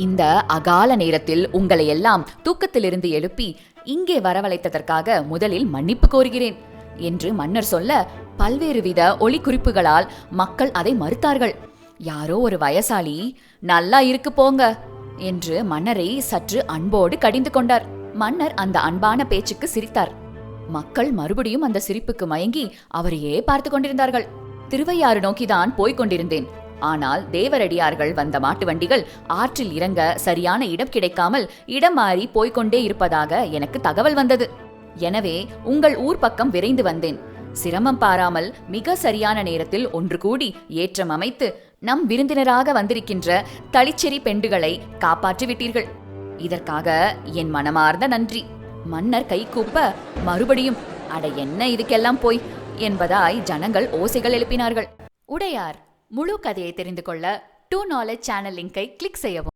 இந்த அகால நேரத்தில் உங்களை எல்லாம் தூக்கத்திலிருந்து எழுப்பி இங்கே வரவழைத்ததற்காக முதலில் மன்னிப்பு கோருகிறேன் என்று மன்னர் சொல்ல, பல்வேறு வித ஒளி குறிப்புகளால் மக்கள் அதை மறுத்தார்கள். யாரோ ஒரு வயசாளி, நல்லா இருக்கு போங்க என்று மன்னரை சற்று அன்போடு கடிந்து கொண்டார். மன்னர் அந்த அன்பான பேச்சுக்கு சிரித்தார். மக்கள் மறுபடியும் அந்த சிரிப்புக்கு மயங்கி அவரையே பார்த்து கொண்டிருந்தார்கள். திருவையாறு நோக்கிதான் போய்க் கொண்டிருந்தேன். ஆனால் தேவரடியார்கள் வந்த மாட்டு வண்டிகள் ஆற்றில் இறங்க சரியான இடம் கிடைக்காமல் இடம் மாறி போய்கொண்டே இருப்பதாக எனக்கு தகவல் வந்தது. எனவே உங்கள் ஊர் பக்கம் விரைந்து வந்தேன். சிரமம் பாராமல் மிக சரியான நேரத்தில் ஒன்று கூடி ஏற்றம் அமைத்து நம் விருந்தினராக வந்திருக்கின்ற தளிச்செறி பெண்டுகளை காப்பாற்றி விட்டீர்கள். இதற்காக என் மனமார்ந்த நன்றி. மன்னர் கை கூப்ப மறுபடியும் அட என்ன இதுக்கெல்லாம் போய் என்பதாய் ஜனங்கள் ஓசைகள் எழுப்பினார்கள். உடையார் முழு கதையை தெரிந்து கொள்ள டூ நாலேஜ் சேனல் லிங்கை கிளிக் செய்யவும்.